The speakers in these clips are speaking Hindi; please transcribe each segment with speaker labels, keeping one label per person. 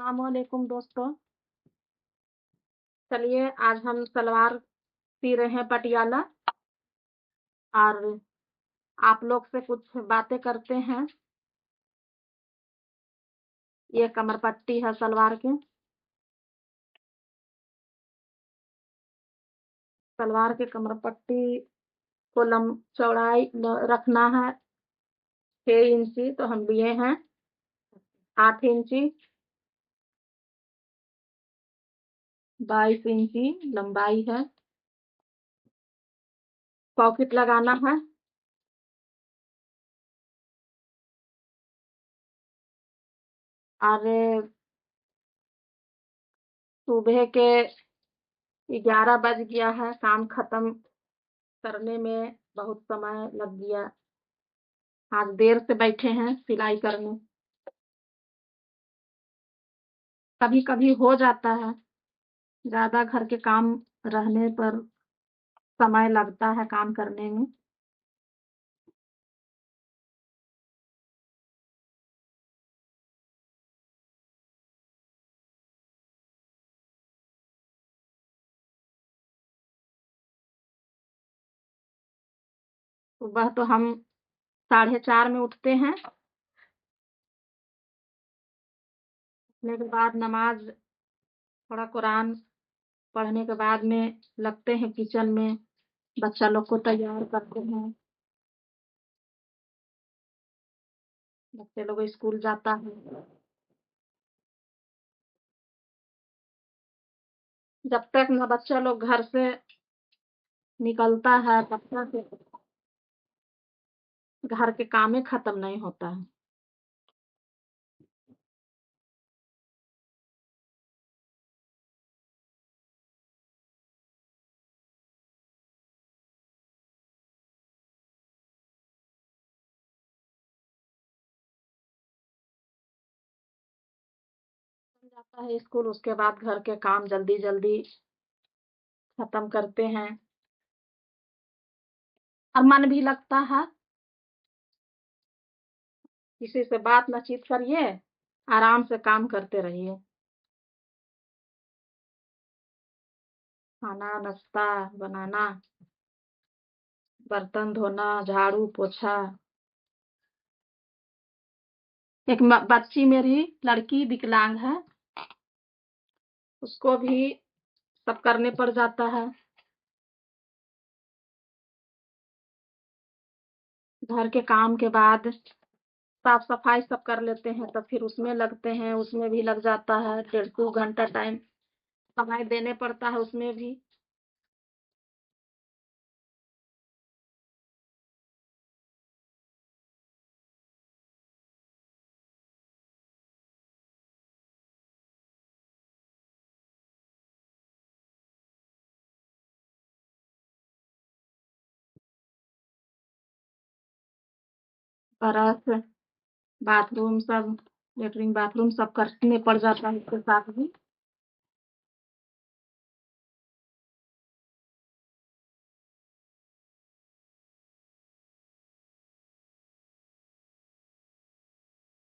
Speaker 1: अस्सलामुअलैकुम दोस्तों। चलिए आज हम सलवार सी रहे हैं पटियाला और आप लोग से कुछ बातें करते हैं। ये कमर पट्टी है सलवार की। सलवार के कमर पट्टी को लम चौड़ाई रखना है 6 इंची, तो हम लिए हैं 8 इंची। 22 इंची लंबाई है। पॉकेट लगाना है। और सुबह के 11 बज गया है। काम खत्म करने में बहुत समय लग गया। आज देर से बैठे हैं सिलाई करने। कभी कभी हो जाता है, ज्यादा घर के काम रहने पर समय लगता है काम करने में। सुबह तो हम 4:30 में उठते हैं। उठने के बाद नमाज, थोड़ा कुरान पढ़ने के बाद में लगते हैं किचन में। बच्चा लोग को तैयार करते हैं। बच्चे लोग स्कूल जाता है। जब तक न बच्चा लोग घर से निकलता है तब तक घर के काम ही खत्म नहीं होता है। जाता है स्कूल, उसके बाद घर के काम जल्दी जल्दी खत्म करते हैं और मन भी लगता है। किसी से बात न चीत करिए, आराम से काम करते रहिए। खाना नाश्ता बनाना, बर्तन धोना, झाड़ू पोछा। एक बच्ची मेरी लड़की विकलांग है, उसको भी सब करने पड़ जाता है। घर के काम के बाद साफ सफाई सब कर लेते हैं, तब फिर उसमें लगते हैं। उसमें भी लग जाता है 1.5-2 घंटा टाइम समय देने पड़ता है उसमें भी। ब्रश, बाथरूम सब, लेटरिन बाथरूम सब करने पड़ जाता है इसके साथ भी।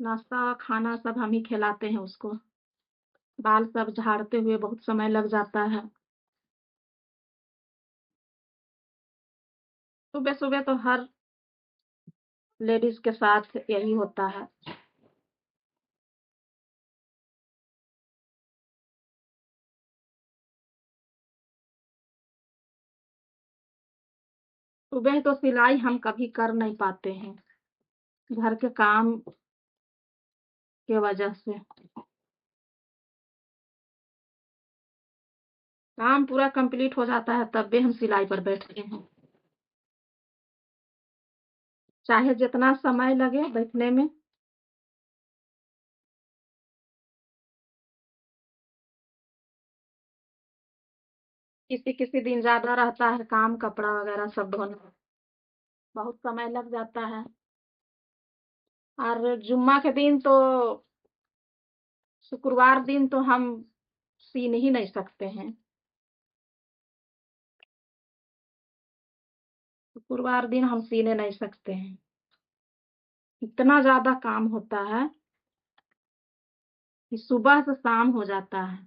Speaker 1: नाश्ता खाना सब हम ही खिलाते हैं उसको। बाल सब झाड़ते हुए बहुत समय लग जाता है। सुबह सुबह तो हर लेडीज के साथ यही होता है। सुबह तो सिलाई हम कभी कर नहीं पाते हैं, घर के काम के वजह से। काम पूरा कंप्लीट हो जाता है तब भी हम सिलाई पर बैठते हैं, चाहे जितना समय लगे बैठने में। किसी किसी दिन ज्यादा रहता है काम, कपड़ा वगैरह सब धोना, बहुत समय लग जाता है। और जुम्मा के दिन तो, शुक्रवार दिन तो हम सीन ही नहीं सकते हैं। शुक्रवार दिन हम सीने नहीं सकते हैं, इतना ज्यादा काम होता है। कि सुबह से शाम हो जाता है।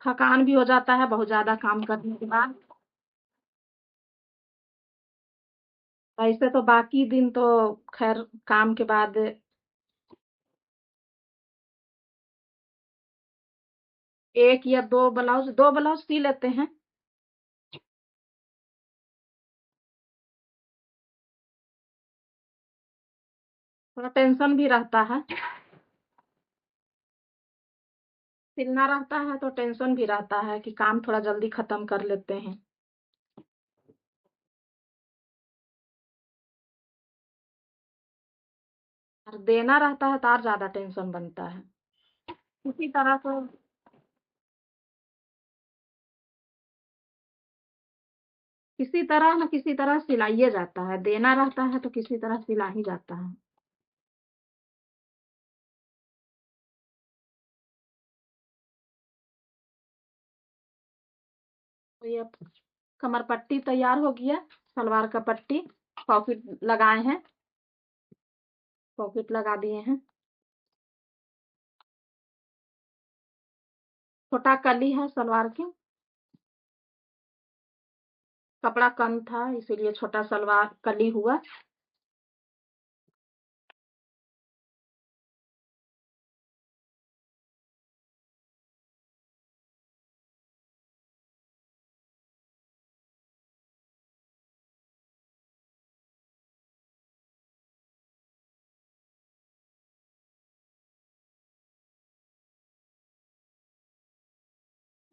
Speaker 1: थकान भी हो जाता है बहुत ज़्यादा काम करने के बाद। ऐसे तो बाकी दिन तो खैर काम के बाद 1 या 2 ब्लाउज़ सी लेते हैं। थोड़ा टेंशन भी रहता है। सिलना रहता है तो टेंशन भी रहता है कि काम थोड़ा जल्दी खत्म कर लेते हैं। और देना रहता है तो और ज़्यादा टेंशन बनता है। इसी तरह से किसी तरह न किसी तरह सिलाइए जाता है, देना रहता है तो किसी तरह सिला ही जाता है। तो ये कमर पट्टी तैयार हो गया, सलवार का पट्टी, पॉकेट लगाए हैं, पॉकेट लगा दिए हैं। छोटा कली है सलवार की, कपड़ा कम था इसीलिए छोटा सलवार कली हुआ।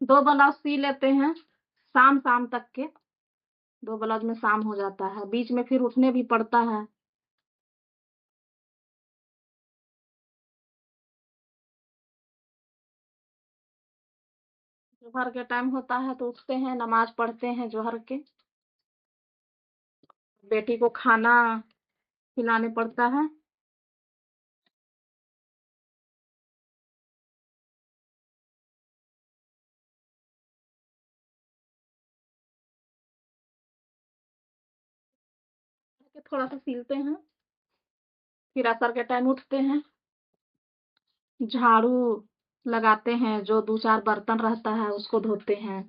Speaker 1: दो ब्लाउज सी लेते हैं शाम शाम तक के। दो ब्लाउज में शाम हो जाता है, बीच में फिर उठने भी पड़ता है। जोहर के टाइम होता है तो उठते हैं, नमाज पढ़ते हैं जोहर के। बेटी को खाना खिलाने पड़ता है। थोड़ा सा सीलते हैं, फिर असर के टाइम उठते हैं, झाड़ू लगाते हैं, जो 2-4 बर्तन रहता है उसको धोते हैं।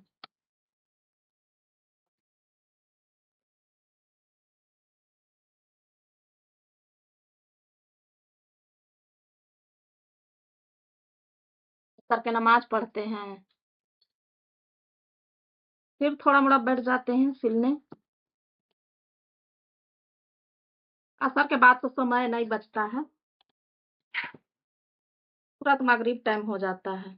Speaker 1: करके नमाज पढ़ते हैं, फिर थोड़ा मोड़ा बैठ जाते हैं सिलने। असर के बाद तो समय नहीं बचता है, तुरंत मगरिब टाइम हो जाता है।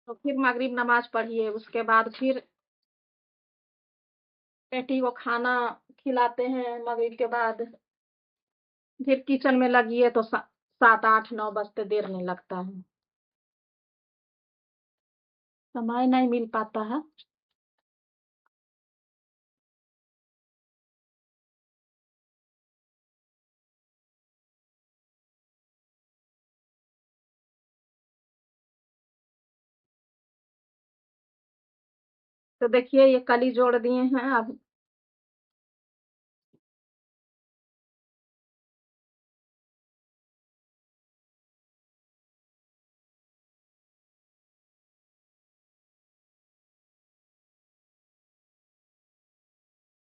Speaker 1: तो फिर मगरिब नमाज पढ़िए, उसके बाद फिर बेटी को खाना खिलाते हैं मगरिब के बाद। फिर किचन में लगिए तो 7, 8, 9 बजते देर नहीं लगता है। समय नहीं मिल पाता है। तो देखिए ये कली जोड़ दिए हैं अब।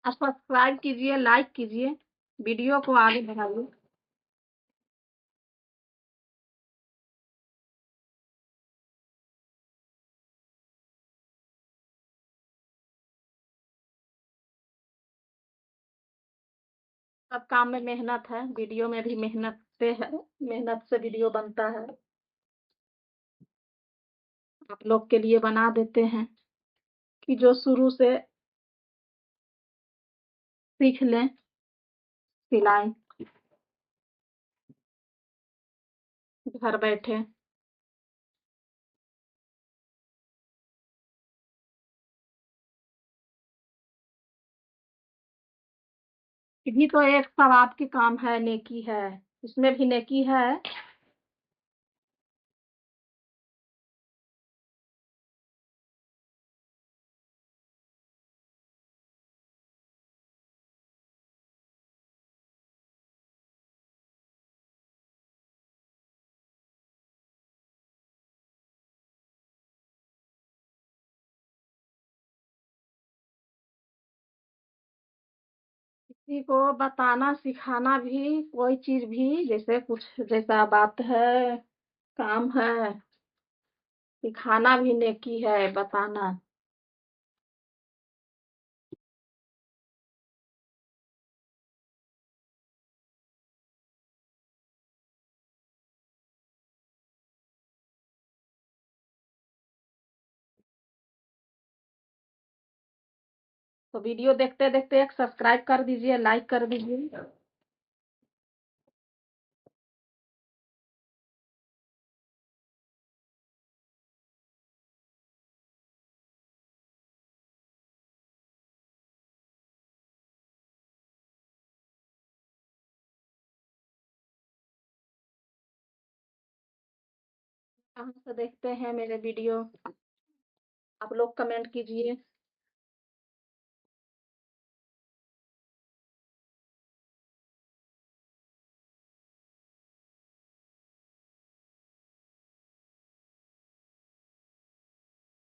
Speaker 1: आप सब्सक्राइब कीजिए, लाइक कीजिए, वीडियो को आगे बढ़ाइए। सब काम में मेहनत है, वीडियो में भी मेहनत से है, मेहनत से वीडियो बनता है। आप लोग के लिए बना देते हैं कि जो शुरू से सीख लें सिलाई घर बैठे। ये भी तो एक सवाब के काम है, नेकी है, इसमें भी नेकी है। किसी को बताना सिखाना भी, कोई चीज भी, जैसे कुछ जैसा बात है, काम है, सिखाना भी नेकी है, बताना। तो वीडियो देखते देखते एक सब्सक्राइब कर दीजिए, लाइक कर दीजिए। कहाँ से देखते हैं मेरे वीडियो, आप लोग कमेंट कीजिए।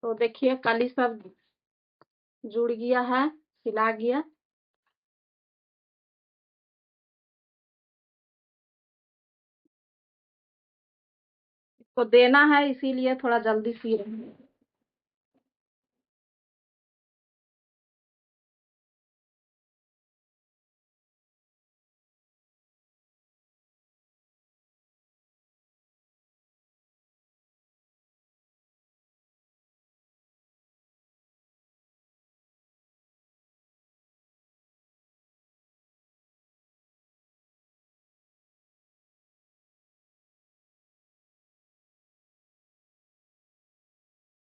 Speaker 1: तो देखिए कल ही सब जुड़ गया है, सिला गया। इसको देना है इसीलिए थोड़ा जल्दी सी रहे हैं।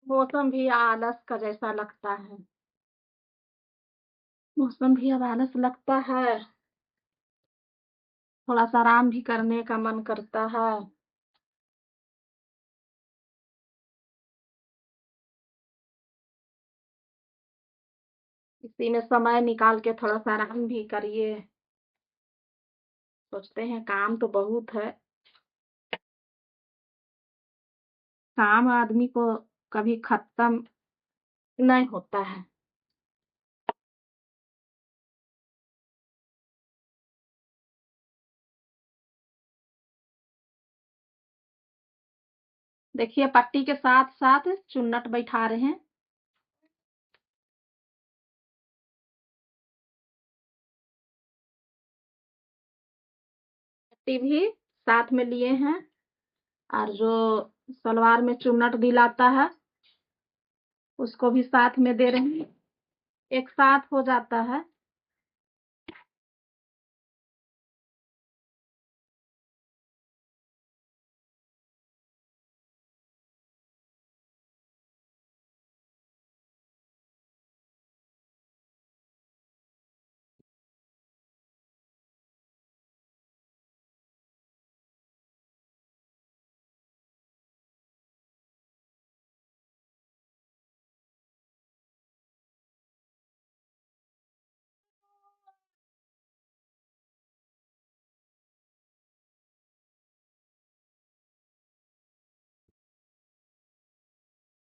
Speaker 1: मौसम भी आलस का जैसा लगता है, मौसम भी अब आलस लगता है, थोड़ा सा आराम भी करने का मन करता है। इसी में समय निकाल के थोड़ा सा आराम भी करिए। सोचते हैं काम तो बहुत है, काम आदमी को कभी खत्म नहीं होता है। देखिए पट्टी के साथ साथ चुन्नट बैठा रहे हैं। पट्टी भी साथ में लिए हैं, और जो सलवार में चुन्नट दिलाता है उसको भी साथ में दे रहे हैं, एक साथ हो जाता है।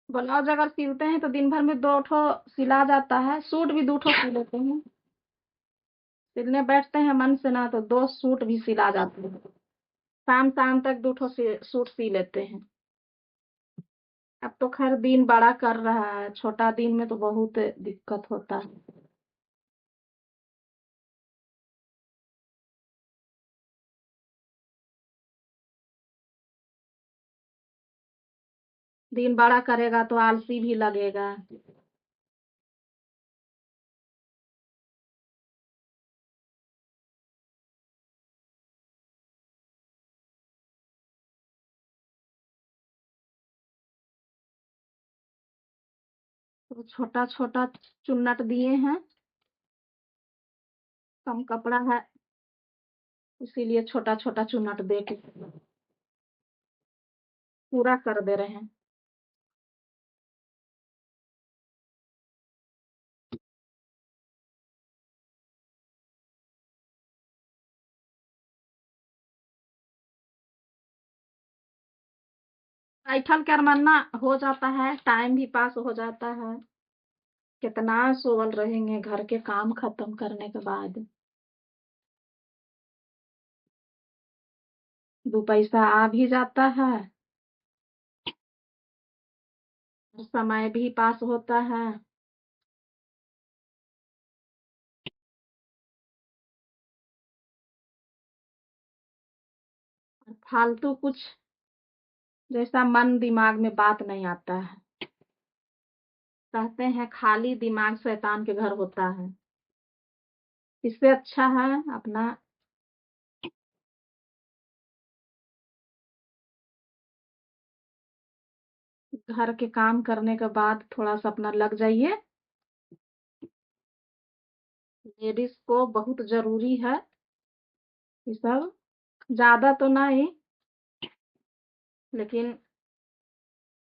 Speaker 1: ब्लाउज अगर सिलते हैं तो दिन भर में 2 ठो सिला जाता है, सूट भी 2 ठो सी लेते हैं। सिलने बैठते हैं मन से ना तो 2 सूट भी सिला जाते हैं। शाम शाम तक 2 ठो सूट सी लेते हैं। अब तो खैर दिन बड़ा कर रहा है, छोटा दिन में तो बहुत दिक्कत होता है। दिन बड़ा करेगा तो आलसी भी लगेगा। तो छोटा छोटा चुन्नट दिए हैं, कम कपड़ा है, इसीलिए छोटा छोटा चुन्नट दे के पूरा कर दे रहे हैं। बैठल कर मरना हो जाता है, टाइम भी पास हो जाता है। कितना सोवल रहेंगे घर के काम खत्म करने के बाद। दो पैसा आ भी जाता है, समय भी पास होता है। फालतू कुछ जैसा मन दिमाग में बात नहीं आता है। कहते हैं खाली दिमाग शैतान के घर होता है। इससे अच्छा है अपना घर के काम करने के बाद थोड़ा सा अपना लग जाइए। लेडीज को बहुत जरूरी है ये सब, ज्यादा तो नहीं, लेकिन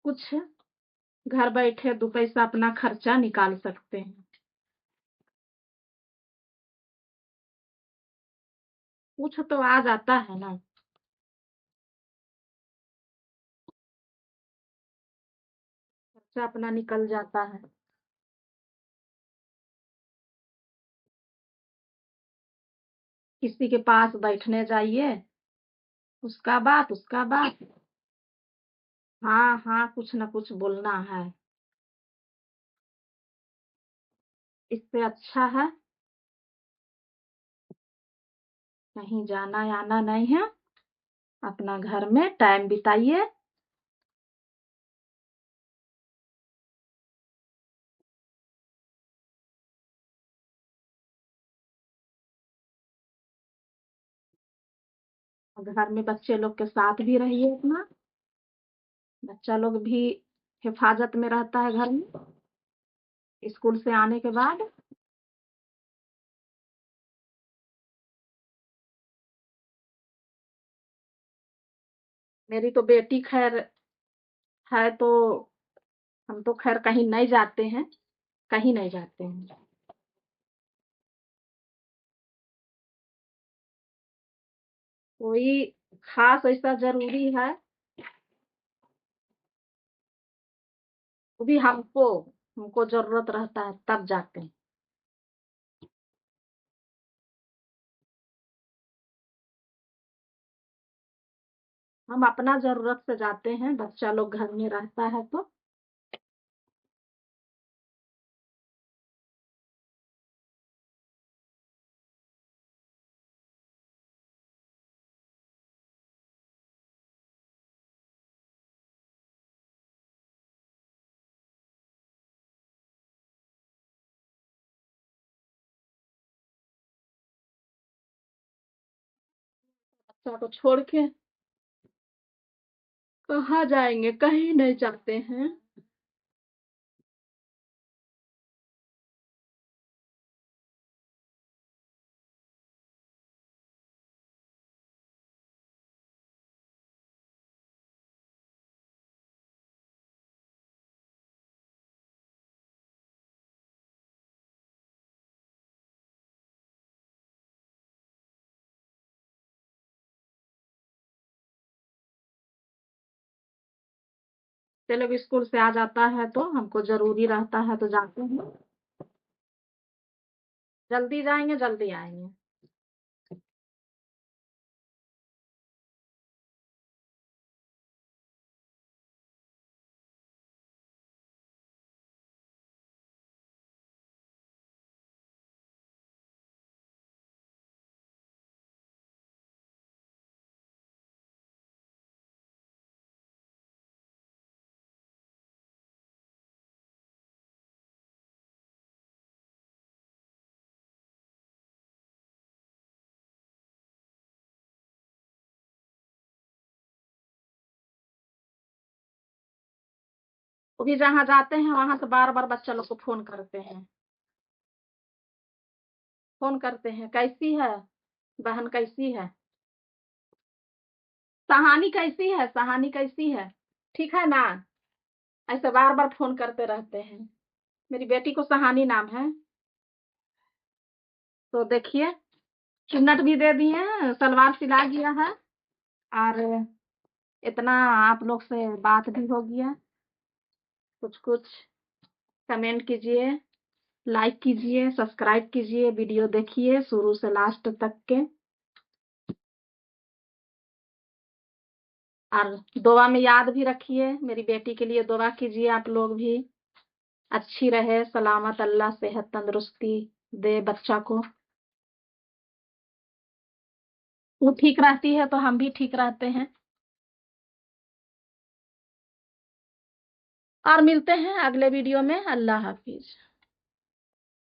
Speaker 1: कुछ घर बैठे दो पैसा अपना खर्चा निकाल सकते हैं। कुछ तो आ जाता है ना, खर्चा अपना निकल जाता है। किसी के पास बैठने जाइए, उसका बात, हाँ हाँ कुछ ना कुछ बोलना है। इससे अच्छा है कहीं जाना आना नहीं है, अपना घर में टाइम बिताइए। घर में बच्चे लोग के साथ भी रहिए अपना, बच्चा लोग भी हिफाजत में रहता है घर में स्कूल से आने के बाद। मेरी तो बेटी खैर है, तो हम तो खैर कहीं नहीं जाते हैं, कहीं नहीं जाते हैं। कोई खास ऐसा जरूरी है, वो भी हमको हमको जरूरत रहता है तब जाते हैं। हम अपना जरूरत से जाते हैं, बच्चा लोग घर में रहता है तो। बच्चा को छोड़ के कहाँ जाएंगे, कहीं नहीं जाते हैं। बच्चे लोग स्कूल से आ जाता है तो हमको जरूरी रहता है तो जाते हैं। जल्दी जाएंगे जल्दी आएंगे। वो भी जहाँ जाते हैं वहां से बार बार बच्चा लोग को फोन करते हैं। फोन करते हैं, कैसी है बहन, कैसी है सहानी, कैसी है सहानी, कैसी है, ठीक है ना। ऐसे बार बार फोन करते रहते हैं। मेरी बेटी को सहानी नाम है। तो देखिए, चुन्नट भी दे दिए हैं, सलवार सिला गया है, और इतना आप लोग से बात भी हो गया। कुछ कुछ कमेंट कीजिए, लाइक कीजिए, सब्सक्राइब कीजिए, वीडियो देखिए शुरू से लास्ट तक के, और दुआ में याद भी रखिए, मेरी बेटी के लिए दुआ कीजिए आप लोग भी, अच्छी रहे सलामत, अल्लाह सेहत तंदुरुस्ती दे बच्चा को। वो ठीक रहती है तो हम भी ठीक रहते हैं। और मिलते हैं अगले वीडियो में। अल्लाह हाफिज।